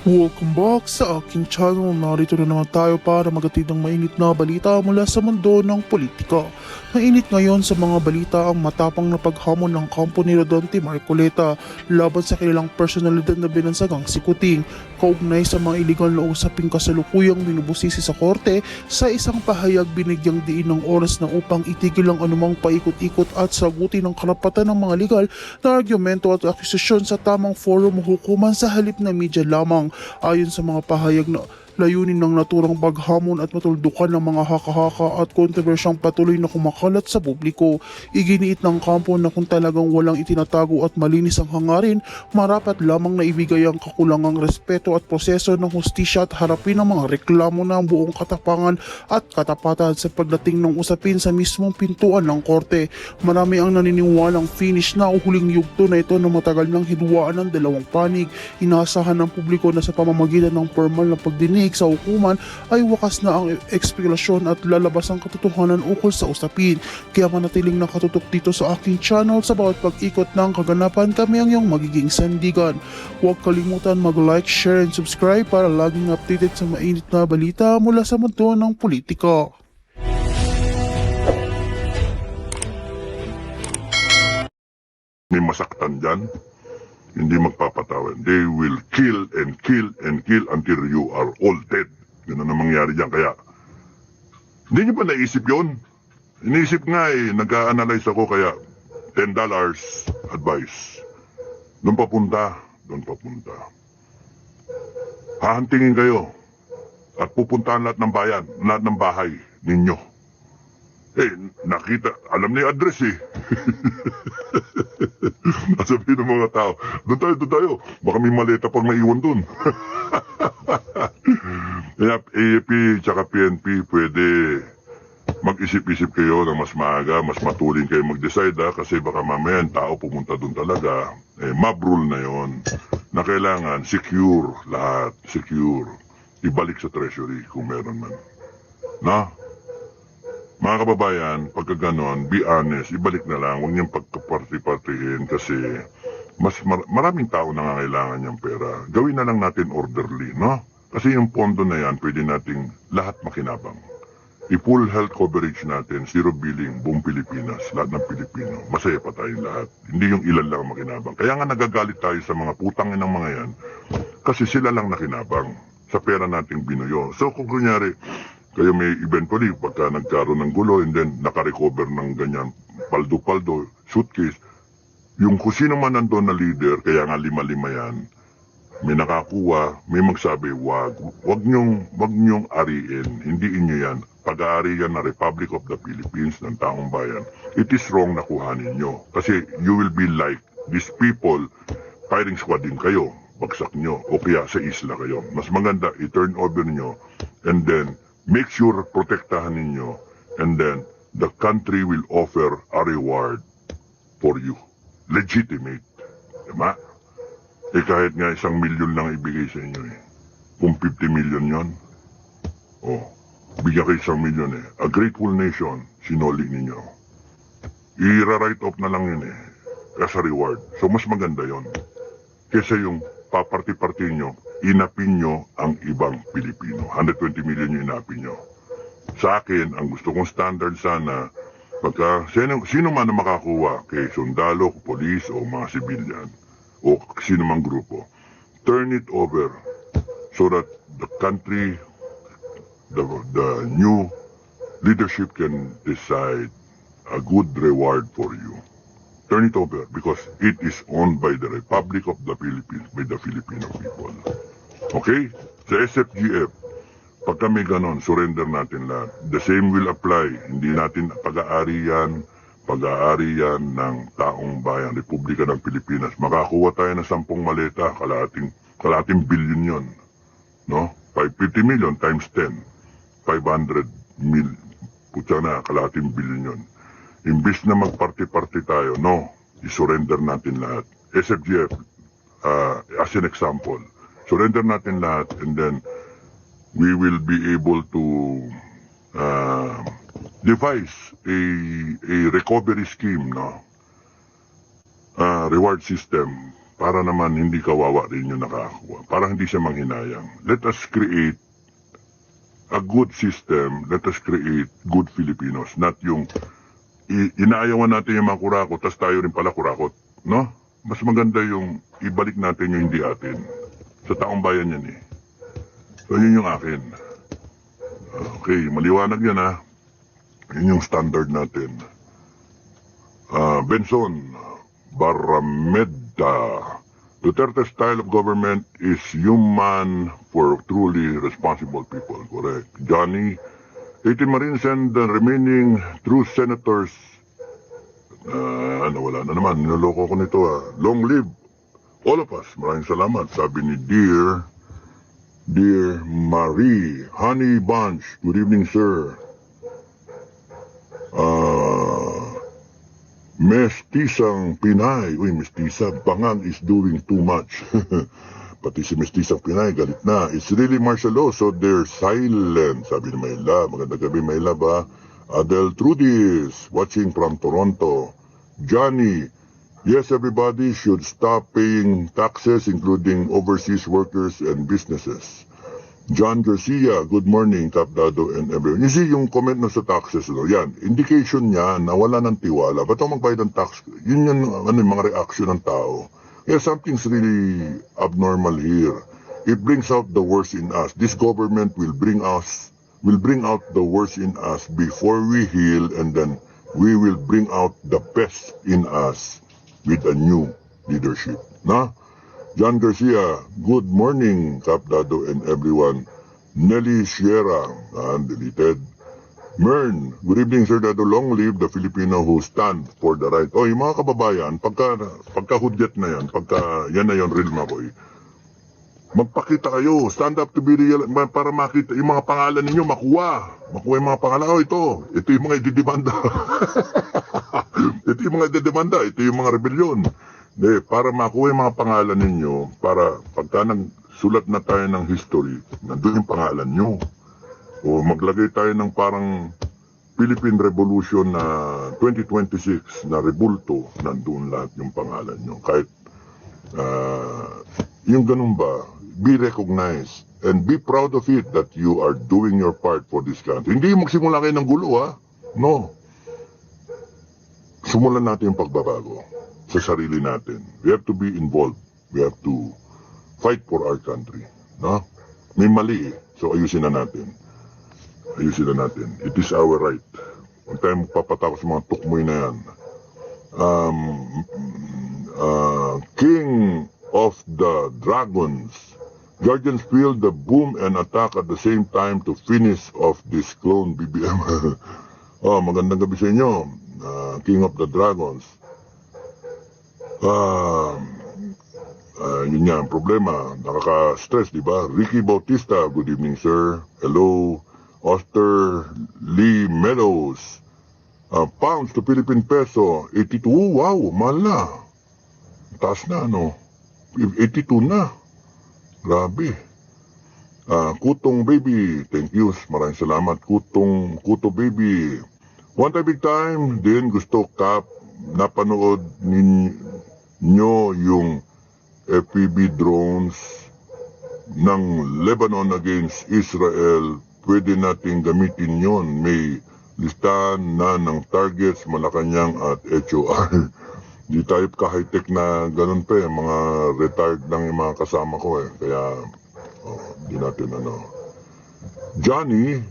Welcome back sa aking channel. Narito na naman tayo para magatid ng mainit na balita mula sa mundo ng politika. Mainit ngayon sa mga balita ang matapang na paghamon ng kampo ni Rodonte Marcoleta laban sa kilalang personalidad na binansagang si Kuting, kaugnay sa mga iligal na usaping kasalukuyang binubusisi sa korte. Sa isang pahayag, binigyang diin ng oras na upang itigil ang anumang paikot-ikot at sagutin ng karapatan ng mga legal na argumento at akusasyon sa tamang forum o hukuman sa halip na media lamang. Ayon sa mga pahayag na layunin ng naturang paghamon at matuldukan ng mga haka-haka at kontrobersyang patuloy na kumakalat sa publiko. Iginiit ng kampo na kung talagang walang itinatago at malinis ang hangarin, marapat lamang na ibigay ang kakulangang respeto at proseso ng hustisya at harapin ang mga reklamo ng buong katapangan at katapatan sa pagdating ng usapin sa mismong pintuan ng korte. Marami ang naniniwalang finish na o huling yugto na ito na matagal nang hinuwaan ng dalawang panig. Inaasahan ng publiko na sa pamamagitan ng formal na pagdinig sa hukuman ay wakas na ang ekspekulasyon at lalabas ang katotohanan ukol sa usapin. Kaya manatiling nakatutok dito sa aking channel. Sa bawat pag-ikot ng kaganapan, kami ang iyong magiging sandigan. Huwag kalimutan mag-like, share and subscribe para laging updated sa mainit na balita mula sa mundo ng politika. May masaktan dyan, hindi magpapatawan. They will kill and kill and kill until you are all dead. Ganun ang mangyari dyan. Kaya, hindi nyo ba naisip yun? Iniisip nga nag-a-analyze ako kaya $10 advice. Doon papunta. Hahantingin kayo at pupuntahan lahat ng bayan, lahat ng bahay ninyo. Nakita, alam na yung address Sabihin ng mga tao, doon tayo. Baka may maleta pang naiwan doon. Kaya AFP tsaka PNP pwede mag-isip-isip kayo na mas maaga, mas matuling kayo mag-decide kasi baka mamaya ang tao pumunta doon talaga. Mob rule na yon na kailangan secure lahat, secure. Ibalik sa treasury kung meron man. Na? Mga kababayan, pagka ganon, be honest, ibalik na lang, huwag niyang pagkaparti-partihin kasi maraming tao nangangailangan niyang pera. Gawin na lang natin orderly, no? Kasi yung pondo na yan, pwede nating lahat makinabang. I-full health coverage natin, zero billing, buong Pilipinas, lahat ng Pilipino. Masaya pa tayong lahat. Hindi yung ilan lang makinabang. Kaya nga nagagalit tayo sa mga putangin ng mga yan kasi sila lang nakinabang sa pera nating binuyo. So kung kunyari, kayo may eventually, pagka nagkaroon ng gulo and then nakarecover ng ganyan paldo-paldo, suitcase, yung kung sino man nandun na leader, kaya nga lima-lima yan, may nakakuha, may magsabi, wag nyong ariin, hindi inyo yan. Pag-aari yan na Republic of the Philippines ng taong bayan. It is wrong na kuhanin nyo. Kasi you will be like these people, firing squad din kayo, bagsak nyo, o kaya sa isla kayo. Mas maganda, i-turn over nyo, and then, make sure protektahan ninyo, and then the country will offer a reward for you. Legitimate. Diba? Kahit nga 1 milyon lang ibigay sa inyo Kung 50 million yon, bigyan kayo 1 milyon A grateful nation, sinoli ninyo. I-write off na lang yun as a reward. So mas maganda yon kesa yung paparti-parti nyo, inapin nyo ang ibang Pilipino. 120 million yung inapin nyo. Sa akin, ang gusto kong standard sana, pagka sino man na makakuha, kay sundalo, polis, o mga sibilyan, o sino mang grupo, turn it over so that the country, the new leadership can decide a good reward for you. Turn it over because it is owned by the Republic of the Philippines, by the Filipino people. Okay? Sa SFGF, pag kami ganon, surrender natin lahat. The same will apply. Hindi natin pag-aari yan ng taong bayan, Republika ng Pilipinas. Makakuha tayo ng 10 maleta, kalating billion yon. No? 50 million times 10. 500 mil. Putya na, kalating billion yon. Imbis na magparti-parti tayo, no, isurrender natin lahat. SFGF, as an example, surrender natin lahat and then we will be able to devise a recovery scheme, no? Reward system para naman hindi kawawa rin yung nakakuha. Para hindi siya manghinayang. Let us create a good system. Let us create good Filipinos. Not yung inaayawan natin yung mga kurakot, tas tayo rin pala kurakot. No? Mas maganda yung ibalik natin yung hindi atin. Sa taong bayan yan eh. So yun yung akin. Okay, maliwanag yan ha. Yun yung standard natin. Benson Barrameda. Duterte's style of government is human for truly responsible people. Correct. Johnny, 18 Marines and the remaining true senators. Wala na naman. Niloloko ko nito Long live all of us. Maraming salamat. Sabi ni Dear Marie, Honey Bunch. Good evening, sir. Mestisang Pinay. Uy, Mestisa, Bangag is doing too much. Pati si Mestisang Pinay, galit na. It's really martial law, so they're silent. Sabi ni Mayla. Magandang gabi, Mayla ba? Adel Trudis, watching from Toronto. Johnny, yes, everybody should stop paying taxes, including overseas workers and businesses. John Garcia, good morning, Kap Dado and everyone. You see, yung comment na sa taxes, yan, indication niya na wala ng tiwala. Ba't ako magbayad ng tax? Yun yung mga reaction ng tao. Yeah, something's really abnormal here. It brings out the worst in us. This government will bring out the worst in us before we heal, and then we will bring out the best in us with a new leadership. Na? John Garcia, good morning, Kap Dado and everyone. Nelly Sierra, deleted. Mern, good evening, Sir Dado. Long live the Filipino who stand for the right. Oh, yung mga kababayan, pagka hudyat na yan, pagka yan na yung real makoy, magpakita kayo, stand up to be real, para makita, yung mga pangalan ninyo, makuha yung mga pangalan. Oh, ito yung mga ididemanda. Ito yung mga ididemanda, ito yung mga rebellion. Para makuha yung mga pangalan ninyo, para pagka nagsulat na tayo ng history, nandun yung pangalan nyo. O maglagay tayo ng parang Philippine Revolution na 2026 na rebulto, nandun lahat yung pangalan nyo. Kahit yung ganun ba, be recognized and be proud of it that you are doing your part for this country. Hindi magsimula kayo ng gulo No. Simulan natin yung pagbabago sa sarili natin. We have to be involved. We have to fight for our country. No? May mali So ayusin na natin. It is our right. Huwag tayong magpapatakot sa mga tukmoy na yan. King of the Dragons. Guardians feel the boom and attack at the same time to finish off this clone BBM. Magandang gabi sa inyo. King of the Dragons. Yun yan, problema. Nakaka-stress, di ba? Ricky Bautista, good evening, sir. Hello. Oster Lee Meadows. Pounds to Philippine peso, 82. Wow, mahal na. Taas na, 82 na. Grabe. Kutong Baby, thank you. Maraming salamat. Kuto Baby. One time big time, din gusto Kap, napanood ninyo yung FPV drones ng Lebanon against Israel. Pwede nating gamitin yon. May listahan na ng targets, Malacanang at HOR. Di tayo ka-high-tech na ganun pa eh. Mga retired lang yung mga kasama ko eh. Kaya, di natin Johnny,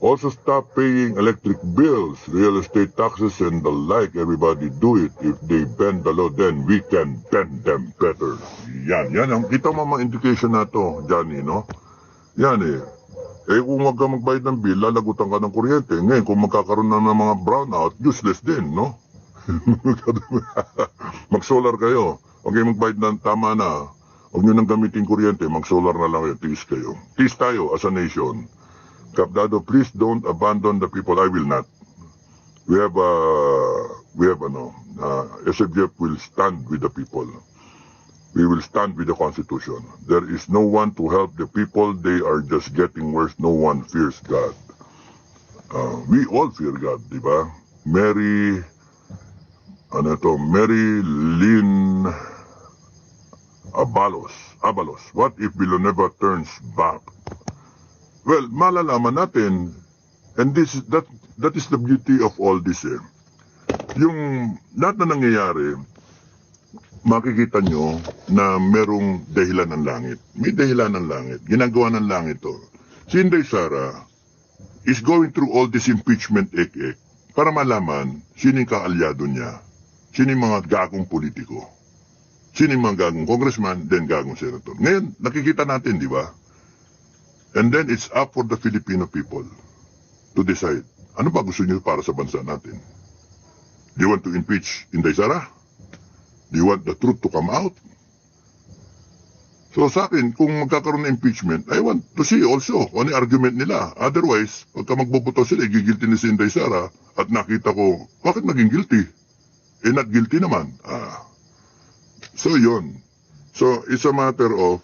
also stop paying electric bills, real estate taxes and the like. Everybody do it. If they bend the law, then we can bend them better. Yan. Kita mo mga indication na to, Johnny, no? Yan eh. Kung wag ka magbayad ng bill, lalagutan ka ng kuryente. Ngayon, kung magkakaroon na ng mga brownout, useless din, no? Mag-solar kayo. Huwag kayo magbayad ng tama na. Huwag nyo nang gamitin kuryente, mag-solar na lang kayo. Tiis kayo. Tiis tayo as a nation. Kapdado, please don't abandon the people. I will not. We have SFGF will stand with the people. We will stand with the Constitution. There is no one to help the people. They are just getting worse. No one fears God. We all fear God, di ba? Mary Lynn Abalos. What if Villanueva turns back? Well, malalaman natin, and that is the beauty of all this eh. Yung lahat na nangyayari, makikita nyo na merong dahilan ng langit. May dahilan ng langit. Ginagawa ng langit to. Si Inday Sara is going through all this impeachment ek-ek para malaman sino yung kaalyado niya, sino yung mga gagong politiko, sino yung mga gagong congressman, then gagong senator. Ngayon, nakikita natin, di ba? And then it's up for the Filipino people to decide, ano ba gusto niyo para sa bansa natin? Do you want to impeach Inday Sara? Do you want the truth to come out? So sa akin, kung magkakaroon ng impeachment, I want to see also ano yung argument nila. Otherwise, pagka magboboto sila, gigilty ni si Inday Sara at nakita ko, bakit naging guilty? Eh, not guilty naman. So yun. So it's a matter of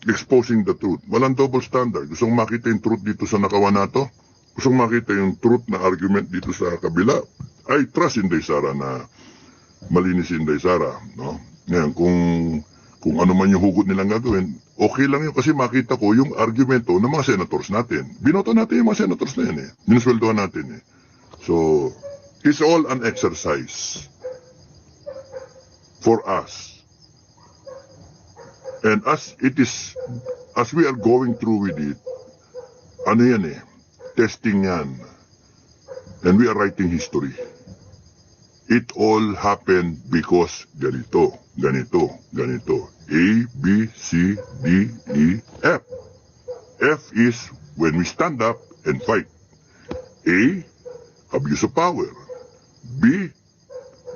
exposing the truth. Walang double standard. Gusto kong makita yung truth dito sa nakawan na to. Gusto kong makita yung truth na argument dito sa kabila. I trust Inday Sara na malinis si Inday Sara, no? Ngayon, kung ano man yung hugot nilang gagawin, okay lang yun kasi makita ko yung argumento ng mga senators natin. Binoto natin yung mga senators na yun eh. Minusweldohan natin eh. So, it's all an exercise for us. And as we are going through with it, ano yan eh, testing yan. And we are writing history. It all happened because ganito. A, B, C, D, E, F. F is when we stand up and fight. A, abuse of power. B,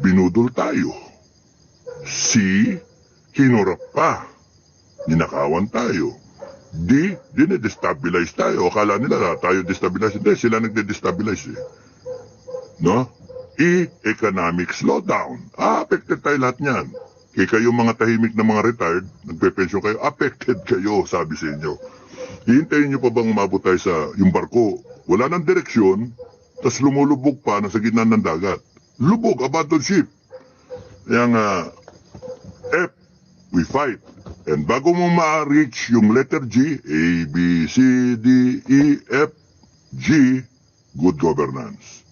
binudol tayo. C, hinurap pa. Ninakawan tayo. D, dinedestabilize tayo. Akala nila tayo destabilize. Hindi, sila nagde-destabilize eh. No? E, economic slowdown. Affected tayo lahat niyan. Kaya kayo mga tahimik na mga retired, nagpe-pension kayo, affected kayo, sabi sa inyo. Hihintayin nyo pa bang umabot tayo sa yung barko? Wala nang direksyon, tas lumulubog pa na sa gitna ng dagat. Lubog, abandoned ship. Yang F, we fight. And bago mo ma-reach yung letter G, A, B, C, D, E, F, G, good governance.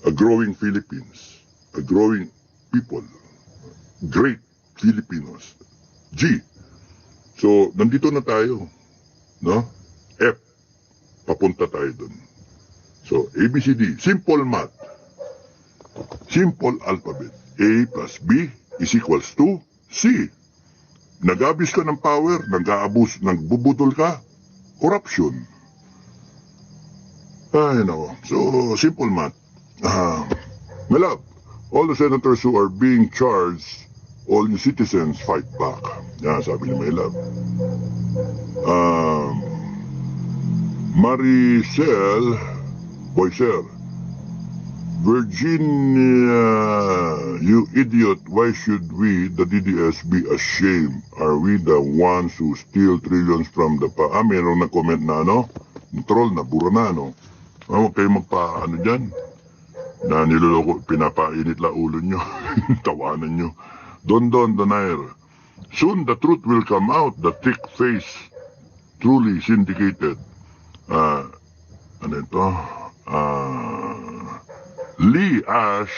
A growing Philippines, a growing people, great Filipinos. G. So, nandito na tayo, no? F, papunta tayo dun. So, A, B, C, D, simple math. Simple alphabet. A plus B is equals to C. Nag-abuse ka ng power, nag-aabuse, nagbubudol ka, corruption. Ay, no. So, simple math. My love, all the senators who are being charged, all you citizens fight back. Yan, sabi ni my love. Maricel Boyser, Virginia, you idiot, why should we, the DDS, be ashamed? Are we the ones who steal trillions from the meron na comment na troll na, bura na huwag kayo magpa dyan na niloloko, pinapainit la ulo nyo, tawanan nyo. Don Donaire, soon the truth will come out, the thick face, truly syndicated. Ano ito? Lee Ash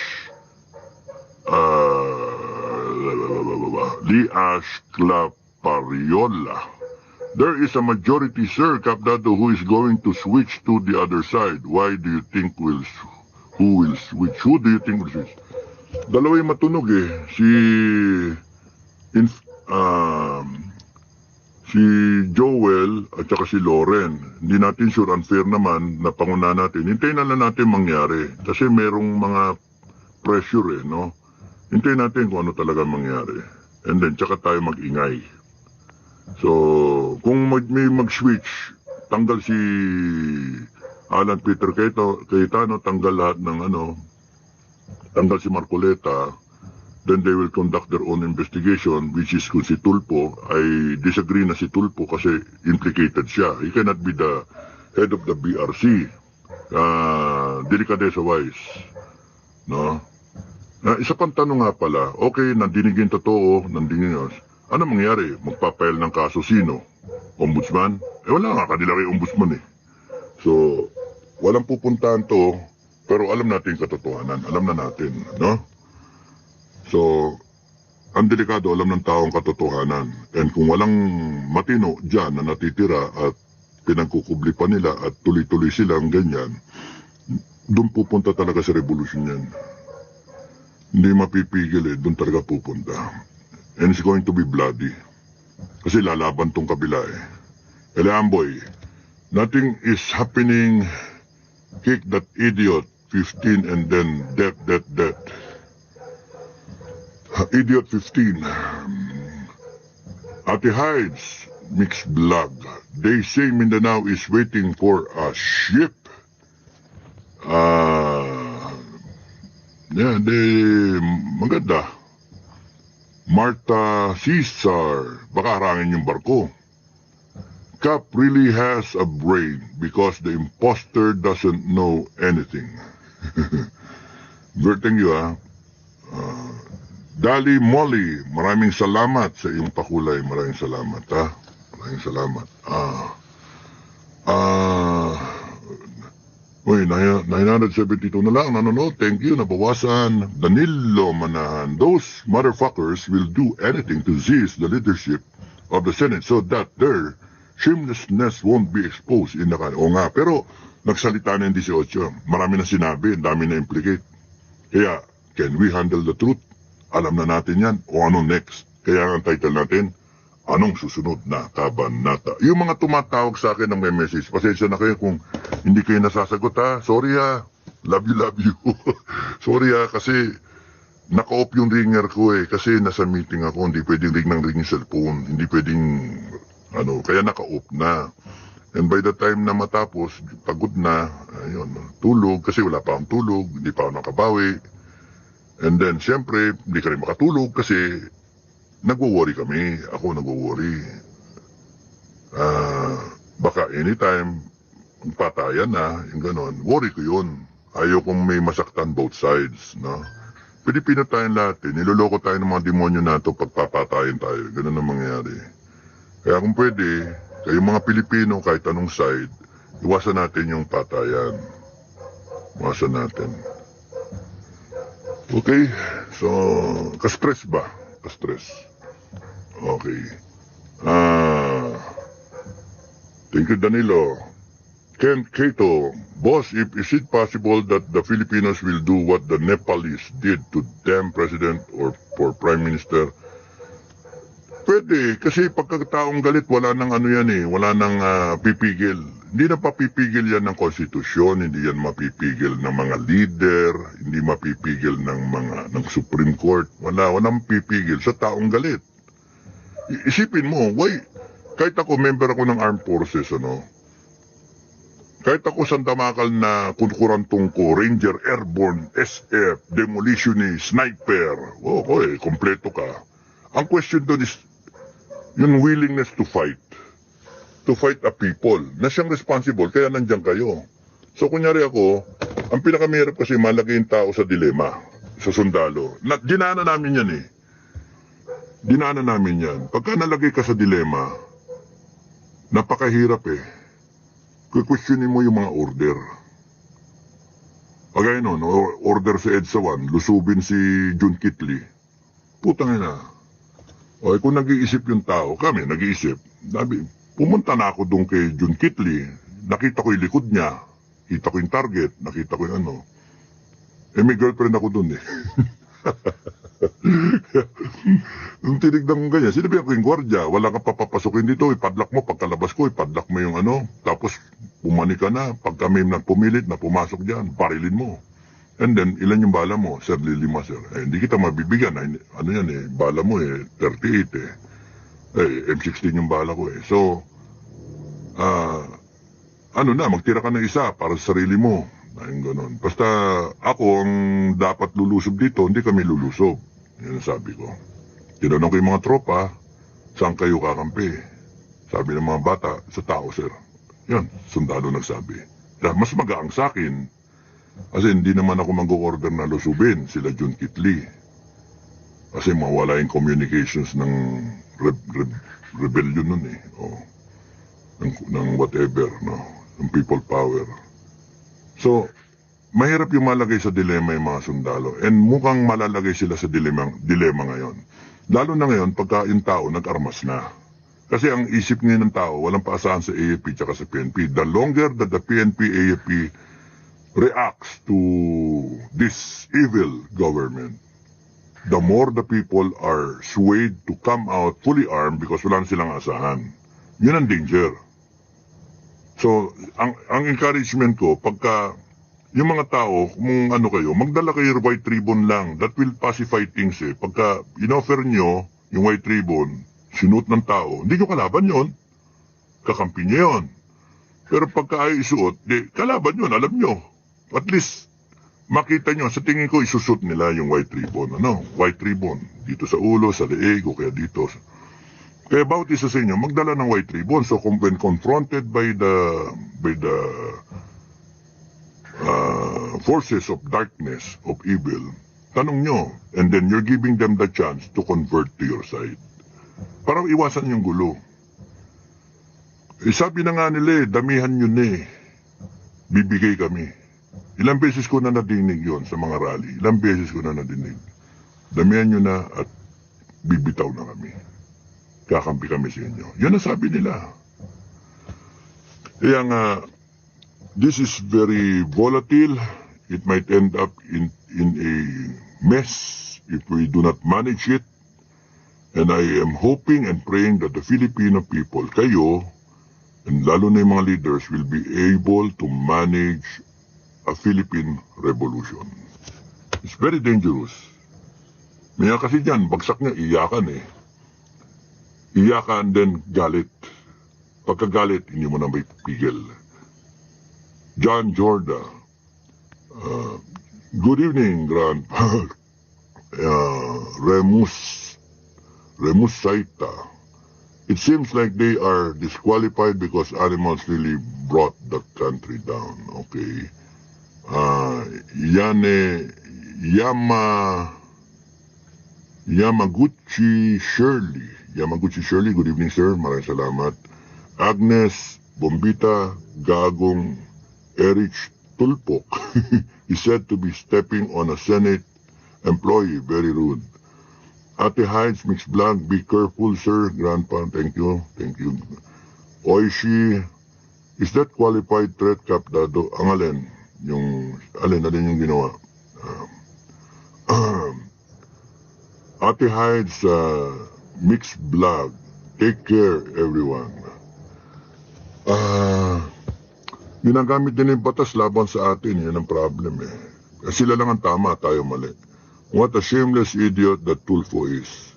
Clapariola. There is a majority, Sir Capdado, who is going to switch to the other side. Why do you think who will switch? Who do you think will switch? Dalawa yung matunog eh. Si Joel at saka si Loren. Hindi natin sure, unfair naman na panguna natin. Hintayin na lang natin mangyari. Kasi merong mga pressure eh, no? Hintayin natin kung ano talaga mangyari. And then, tsaka tayo mag-ingay. So, kung may mag-switch, tanggal si Alan Peter Cayetano, tanggal lahat ng tanggal si Marcoleta, then they will conduct their own investigation, which is kung si Tulfo, I disagree na si Tulfo kasi implicated siya. He cannot be the head of the BRC. Delicadeza wise. No? Isa pang tanong nga pala, okay, nandinigin totoo, nandinigin. Ano mangyari? Magpapail ng kaso sino? Ombudsman? Wala nga, kanila kay ombudsman eh. So, walang pupuntahan to, pero alam natin katotohanan. Alam na natin, no? So, ang delikado, alam ng taong katotohanan. And kung walang matino dyan na natitira at pinagkukubli pa nila at tuloy-tuloy silang ganyan, doon pupunta talaga sa revolusyon yan. Hindi mapipigil eh, doon talaga pupunta. And it's going to be bloody. Kasi lalaban tong kabila eh. Amboy, nothing is happening. Kick that idiot, 15 and then death. Idiot 15. Ate Hides, mixed blog. They say Mindanao is waiting for a ship. Maganda. Marta Cesar, baka harangin yung barko. Cap really has a brain because the imposter doesn't know anything. Thank you, Dali Molly, maraming salamat sa iyong pakulay. Maraming salamat, ha? Maraming salamat. Uy, 972 na lang nanonood. Thank you, nabawasan. Danilo Manahan. Those motherfuckers will do anything to seize the leadership of the Senate so that their shamelessness won't be exposed in the country. O nga, pero nagsalita na yung 18. Marami na sinabi, dami na implicate. Kaya, can we handle the truth? Alam na natin yan. O ano next? Kaya ang title natin, anong susunod na kabanata? Yung mga tumatawag sa akin ng may message, pasensya na kayo kung hindi kayo nasasagot ha. Sorry ha. Love you. Sorry ha, kasi naka-off yung ringer ko eh. Kasi nasa meeting ako, hindi pwedeng ring yung cellphone. Hindi pwedeng, kaya naka-off na. And by the time na matapos, pagod na, ayun, tulog. Kasi wala pa akong tulog, hindi pa ako nakabawi. And then, siyempre, hindi ka rin makatulog kasi nagwo-worry kami. Ako nagwo-worry. Baka anytime, patayan na, yung ganon. Worry ko yun. Ayaw kong may masaktan both sides, no? Pilipino tayong lahat, eh. Niloloko tayo ng mga demonyo na ito, pagpapatayan tayo. Ganon ang mangyayari. Kaya kung pwede, kayong mga Pilipino, kahit anong side, iwasan natin yung patayan. Iwasan natin. Okay, so, ka-stress ba? Ka-stress. Okay. Thank you, Danilo. Ken Cato, boss, is it possible that the Filipinos will do what the Nepalese did to them, President or for Prime Minister? Pwede, kasi pagkataong galit, wala nang wala nang pipigil. Hindi na papipigil yan ng konstitusyon, hindi yan mapipigil ng mga leader, hindi mapipigil ng Supreme Court. Walang pipigil sa taong galit. Isipin mo, kahit ako, member ako ng Armed Forces, kahit ako sandamakal na kunkurantong ko, Ranger, Airborne, SF, Demolitionist, Sniper, kompleto ka. Ang question doon is, yung willingness to fight a people na siyang responsible, kaya nandiyan kayo. So kunyari ako, ang pinakamahirap kasi malagay yung tao sa dilema, sa sundalo. Dinaanan namin yan eh. Dinaanan namin yan. Pagka nalagay ka sa dilema, napakahirap eh. Questionin mo yung mga order. Pagay nun, order sa EDSA 1, lusubin si Jun Kitli. Putang ina. O kung nag-iisip yung tao, kami nag-iisip, pumunta na ako doon kay Jun Kitli, nakita ko yung likod niya, kita ko yung target, nakita ko yung may girlfriend ako doon eh. Nung tinignan ko ganyan, sinabi ako yung gwardya, wala kang papapasukin dito, ipadlock mo, pagkalabas ko, ipadlock mo yung tapos pumani ka na, pag kami nagpumilit na pumasok dyan, parilin mo. And then, ilan yung bala mo? Sir, 5, sir. Hindi kita mabibigyan. Bala mo 38 eh. M16 yung bala ko eh. So, magtira ka ng isa para sa sarili mo. Ganun. Basta ako ang dapat lulusob dito, hindi kami lulusob. Yan ang sabi ko. Tinanong ko yung mga tropa, saan kayo kakampi? Sabi ng mga bata, sa tao, sir. Yan, sundalo nagsabi. Mas magaang sa akin, Kasi hindi naman ako mag-order na lusubin sila Jun Kitli. Kasi mawala yung communications ng rebellion nun eh. O, ng whatever, no? Ng people power. So, mahirap yung malagay sa dilema yung mga sundalo. And mukhang malalagay sila sa dilema ngayon. Lalo na ngayon, pagka yung tao nag-armas na. Kasi ang isip ngayon ng tao, walang paasahan sa AFP at sa PNP. The longer that the PNP, AFP reacts to this evil government, the more the people are swayed to come out fully armed because wala na silang asahan. Yun ang danger. So, ang encouragement ko, pagka yung mga tao, kung ano kayo, magdala kayo white ribbon lang. That will pacify things eh. Pagka inoffer nyo yung white ribbon, sinuot ng tao, hindi nyo kalaban yon. Kakampi nyo yun. Pero pagka ayaw isuot, di, kalaban yun, alam nyo. At least, makita nyo, sa tingin ko, isusot nila yung white ribbon. Ano? White ribbon. Dito sa ulo, sa leeg, o kaya dito. Kaya bawat isa sa inyo, magdala ng white ribbon. So, when confronted by the forces of darkness, of evil, tanong nyo, and then you're giving them the chance to convert to your side. Para iwasan yung gulo. Sabi na nga nila damihan nyo na bibigay kami. Ilang beses ko na nadinig yon sa mga rally. Ilang beses ko na nadinig. Damihan nyo na at bibitaw na kami. Kakampi kami sa inyo. Yan ang sabi nila. Kaya nga, this is very volatile. It might end up in a mess if we do not manage it. And I am hoping and praying that the Filipino people, kayo, and lalo na yung mga leaders, will be able to manage a Philippine revolution. It's very dangerous. Maya kasi dyan, bagsak niya, iyakan eh. Iyakan, then galit. Pagkagalit, hindi mo na may pigil. John Jorda, good evening, Grandpa. Remus Saita. It seems like they are disqualified because animals really brought the country down. Okay. Yamaguchi Shirley. Yamaguchi Shirley, good evening sir. Maraming salamat. Agnes Bombita Gagong Erich Tulpok is said to be stepping on a Senate employee. Very rude. Ate Hides Mixed Blanc, be careful sir. Grandpa, thank you. Thank you. Oishi, is that qualified threat cap dado? Ang alin? Yung, alin yung ginawa? Ate Hides Mixed Blanc, take care everyone. Ginagamit din yung batas laban sa atin, yun ang problem eh. Sila lang ang tama, tayo mali. What a shameless idiot that Tulfo is.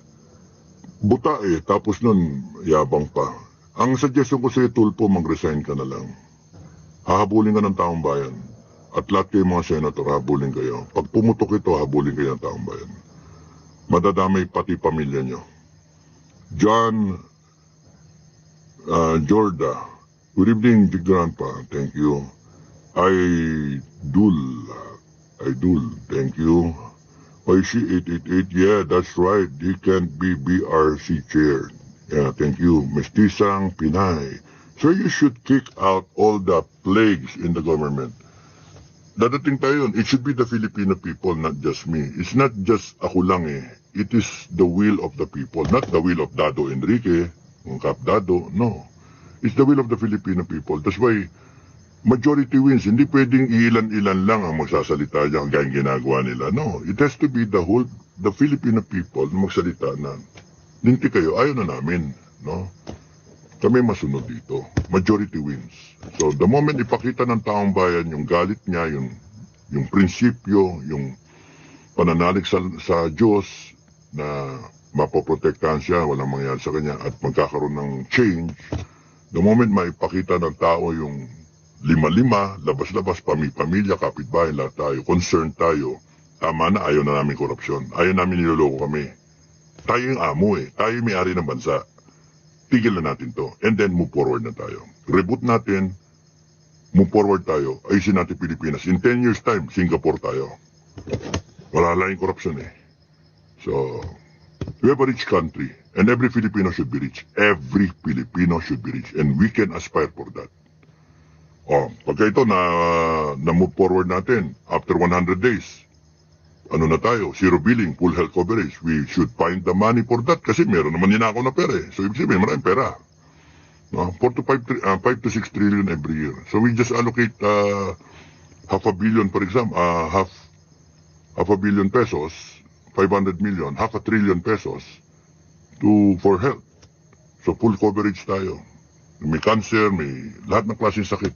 Buta eh, tapos nun, yabang pa. Ang suggestion ko sa'yo, Tulfo, mag-resign ka na lang. Hahabulin ka ng taong bayan. At lahat kayo mga senator, hahabulin kayo. Pag pumutok ito, hahabulin kayo ng taong bayan. Madadamay pati pamilya nyo. John Jorda, good evening, Grandpa. Thank you. Idul, thank you. Oishi 888, yeah, that's right. He can't be BRC chair. Yeah, thank you. Mestisang Pinay. So you should kick out all the plagues in the government. Dadating tayo yun. It should be the Filipino people, not just me. It's not just ako lang eh. It is the will of the people, not the will of Dado Enrique, ng Kap Dado, no. It's the will of the Filipino people. That's why majority wins. Hindi pwedeng ilan-ilan lang ang magsasalita dyan kaya ginagawa nila. No, it has to be the Filipino people na magsalita na linti kayo, ayaw na namin. No? Kami masunod dito. Majority wins. So the moment ipakita ng taong bayan yung galit niya, yung prinsipyo, yung pananalig sa Diyos na mapoprotektahan siya, walang mangyari sa kanya at magkakaroon ng change, the moment maipakita ng tao yung lima-lima, labas-labas, pamilya, kapitbahay, lahat tayo, concerned tayo. Tama na, ayaw na namin korupsyon. Ayaw namin niloloko kami. Tayo yung amo eh. Tayo yung may-ari ng bansa. Tigil na natin to. And then move forward na tayo. Reboot natin. move forward tayo, ayusin natin Pilipinas. In 10 years time, Singapore tayo. Wala lang yung corruption eh. So, we have a rich country and every Filipino should be rich. Every Filipino should be rich and we can aspire for that. Oh, pagka ito na move forward natin after 100 days, ano na tayo, zero billing, full health coverage. We should find the money for that kasi meron naman ninakaw na pera eh. So, ibig sabihin, maraming pera. No? 5 to 6 trillion every year. So, we just allocate half a billion, for example, half a billion pesos, 500 million, half a trillion pesos for health. So, full coverage tayo. May cancer, may lahat ng klaseng sakit.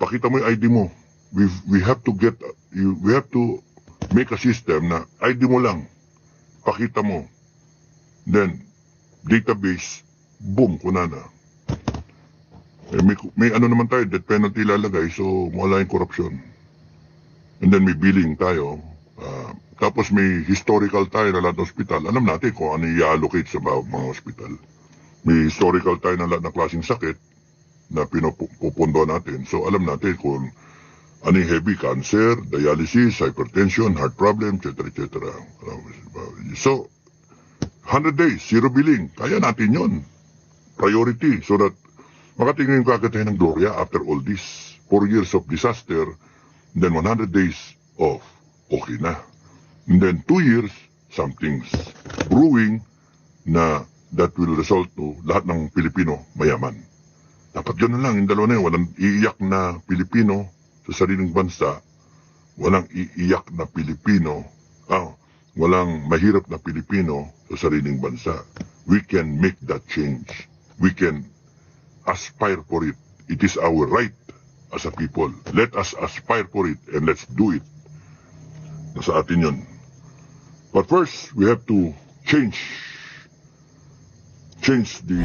Pakita mo yung ID mo. We have to make a system na ID mo lang. Pakita mo. Then, database, boom, kunana. May ano naman tayo, death penalty lalagay, so wala yung corruption. And then may billing tayo. Tapos may historical tayo na lahat ng hospital. Alam natin kung ano i-allocate sa mga hospital. May historical tayo na lahat ng klaseng sakit na pinupundo natin. So alam natin kung ano yung heavy cancer, dialysis, hypertension, heart problem, etc. etc. So, 100 days, zero billing. Kaya natin yon. Priority. So that makatingin yung kakatayin ng Gloria after all this. 4 years of disaster, then 100 days of okay na. And then 2 years, something's brewing na that will result to lahat ng Pilipino mayaman. Dapat gano'n lang, yung dalawa na yun. Walang iiyak na Pilipino sa sariling bansa, walang iiyak na Pilipino, walang mahirap na Pilipino sa sariling bansa. We can make that change. We can aspire for it. It is our right as a people. Let us aspire for it and let's do it. Nasa atin yun. But first, we have to change the